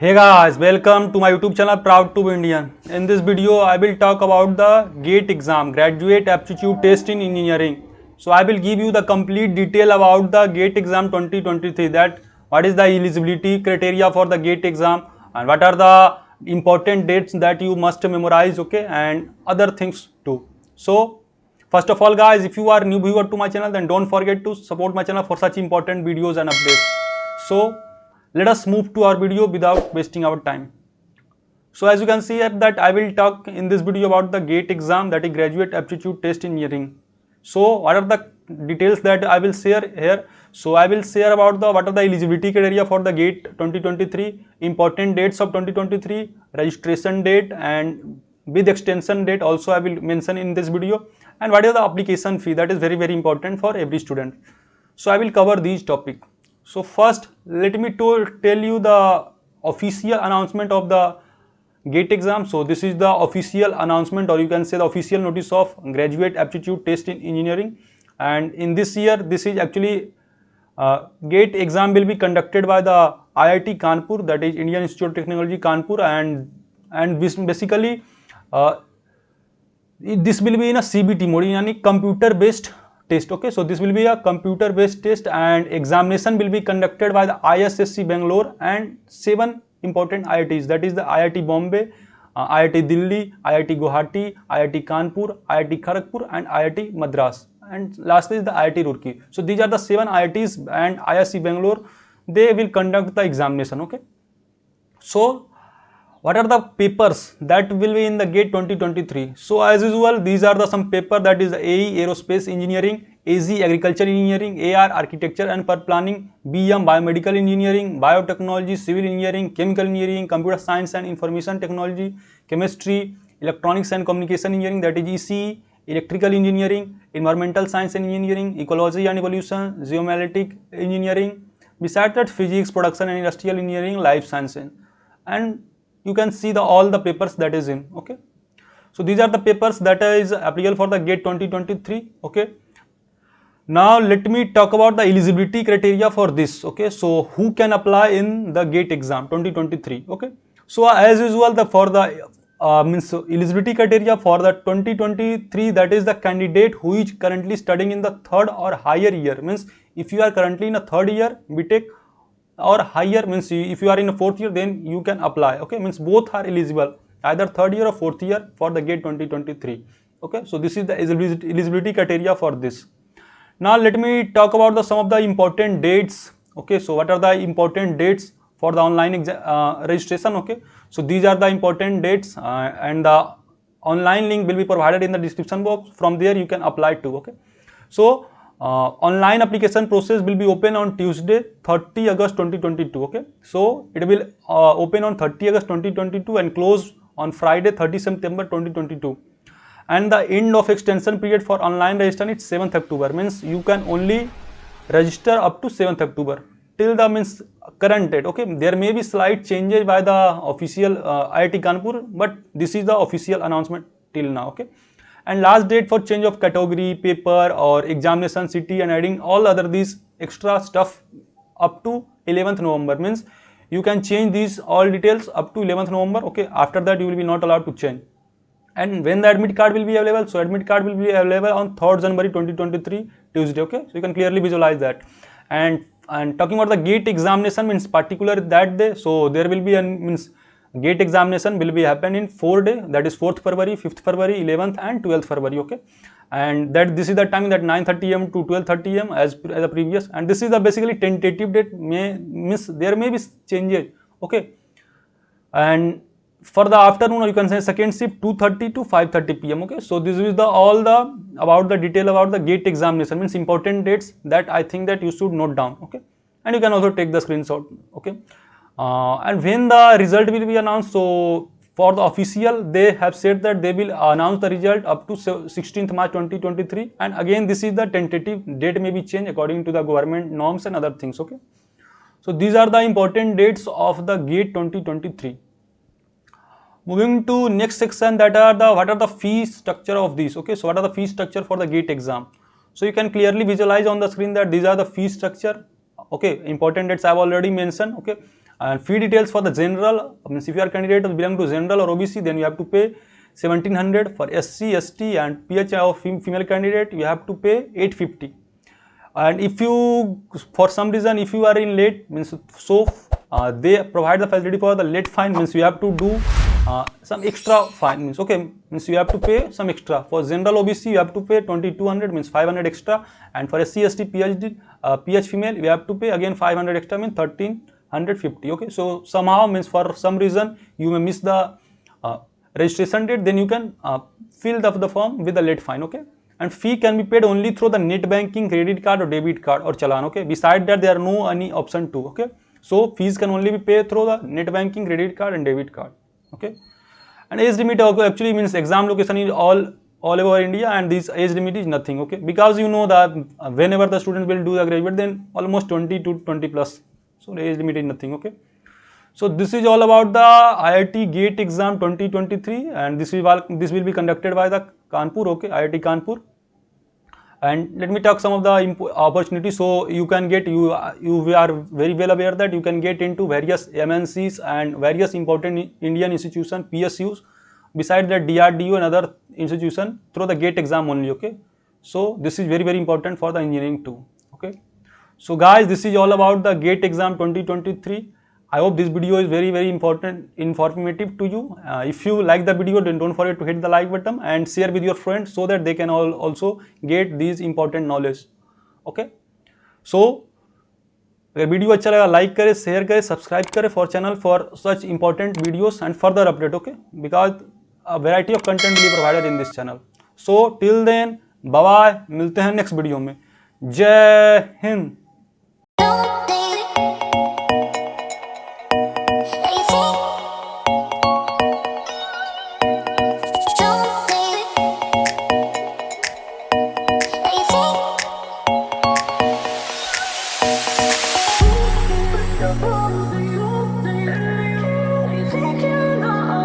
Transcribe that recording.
Hey guys, welcome to my YouTube channel Proud to be Indian. In this video, I will talk about the GATE exam, Graduate Aptitude Test in Engineering. So I will give you the complete detail about the GATE exam 2023, that what is the eligibility criteria for the GATE exam and what are the important dates that you must memorize, okay, and other things too. So first of all guys, if you are new viewer to my channel, then don't forget to support my channel for such important videos and updates. So let us move to our video without wasting our time. So as you can see here that I will talk in this video about the GATE exam, that is Graduate Aptitude Test in Engineering. So what are the details that I will share here? So I will share about the what are the eligibility criteria for the GATE 2023, important dates of 2023, registration date and with extension date also I will mention in this video, and what is the application fee, that is very important for every student. So I will cover these topics. So first let me tell you the official announcement of the GATE exam. So this is the official announcement, or you can say the official notice of Graduate Aptitude Test in Engineering. And in this year, this is actually GATE exam will be conducted by the IIT Kanpur, that is Indian Institute of Technology Kanpur, and basically this will be in a CBT mode, yani computer based test. Okay, so this will be a computer based test and examination will be conducted by the ISSC Bangalore and 7 important IITs, that is the IIT Bombay, IIT Delhi, IIT Guwahati, IIT Kanpur, IIT Kharagpur and IIT Madras, and lastly is the IIT Roorkee. So these are the 7 IITs and ISC Bangalore, they will conduct the examination. Okay, so what are the papers that will be in the GATE 2023? So as usual, these are the some paper, that is AE Aerospace Engineering, AZ Agriculture Engineering, AR Architecture and Planning, BM Biomedical Engineering, Biotechnology, Civil Engineering, Chemical Engineering, Computer Science and Information Technology, Chemistry, Electronics and Communication Engineering, that is ECE, Electrical Engineering, Environmental Science and Engineering, Ecology and Evolution, Geomagnetic Engineering, besides that Physics, Production and Industrial Engineering, Life Sciences, and you can see the all the papers that is in. Okay, so these are the papers that is applicable for the GATE 2023. Okay, now let me talk about the eligibility criteria for this. Okay, so who can apply in the GATE exam 2023? Okay, so as usual, the for the means eligibility criteria for the 2023, that is the candidate who is currently studying in the third or higher year. Means if you are currently in a third year BTech or higher, means if you are in a fourth year, then you can apply. Okay, means both are eligible, either third year or fourth year for the GATE 2023. Okay, so this is the eligibility criteria for this. Now let me talk about some of the important dates. Okay, so what are the important dates for the online registration? Okay, so these are the important dates and the online link will be provided in the description box. From there you can apply to. Okay, so online application process will be open on Tuesday 30 August 2022. Okay, so it will open on 30 August 2022 and close on Friday 30 September 2022, and the end of extension period for online registration is 7th October. Means you can only register up to 7th October till the means current date. Okay, there may be slight changes by the official IIT Kanpur, but this is the official announcement till now. Okay, and last date for change of category, paper or examination city and adding all other these extra stuff up to 11th November. Means you can change these all details up to 11th November. Okay, after that you will be not allowed to change. And when the admit card will be available? So admit card will be available on 3rd January 2023 Tuesday. Okay, so you can clearly visualize that. And talking about the GATE examination, means particular that day, so there will be a means GATE examination will be happen in 4 days, that is 4th February, 5th February, 11th and 12th February. Okay, and that this is the time that 9:30 am to 12:30 am as the previous, and this is the basically tentative date, may miss there may be changes. Okay, and for the afternoon, you can say second shift 2:30 to 5:30 p.m. Okay, so this is the all the about the detail about the GATE examination, means important dates that I think that you should note down. Okay, and you can also take the screenshot. Okay, and when the result will be announced, so for the official, they have said that they will announce the result up to 16th March 2023, and again this is the tentative date, may be changed according to the government norms and other things. Okay, so these are the important dates of the GATE 2023. Moving to next section, that are the what are the fee structure of these. Okay, so what are the fee structure for the GATE exam? So you can clearly visualize on the screen that these are the fee structure. Okay, important dates I have already mentioned. Okay, And fee details for the general means if you are candidate belong to general or OBC, then you have to pay 1700. For SC, ST and PH or female candidate, you have to pay 850. And if you for some reason if you are in late means so they provide the facility for the late fine, means you have to do some extra fine, means okay, means you have to pay some extra. For general OBC you have to pay 2200, means 500 extra, and for SC, ST, PH female you have to pay again 500 extra, means 1350. okay, so somehow means for some reason you may miss the registration date, then you can fill the form with the late fine. okay, and fee can be paid only through the net banking, credit card or debit card or challan. okay, beside that there are no any option too. okay, so fees can only be paid through the net banking, credit card and debit card. okay, and age limit actually means exam location is all over India, and this age limit is nothing. okay, because you know that whenever the student will do the graduate, then almost 20 to 20 plus, so the age limit is nothing. okay, so this is all about the IIT GATE exam 2023, and this will be conducted by the Kanpur. okay, IIT Kanpur. And let me talk some of the opportunities. So you can get, you are very well aware that you can get into various MNCs and various important Indian institutions, PSUs, beside that DRDO and other institution through the GATE exam only. okay, so this is very important for the engineering too. okay, so guys, this is all about the GATE exam 2023. I hope this video is very important, informative to you. If you like the video, then don't forget to hit the like button and share with your friends so that they can also get these important knowledge. okay, so अगर video अच्छा लगा like करें, share करें, subscribe करें for channel for such important videos and further update. okay, because a variety of content will be provided in this channel. so till then, bye bye, मिलते हैं next video में. जय हिंद.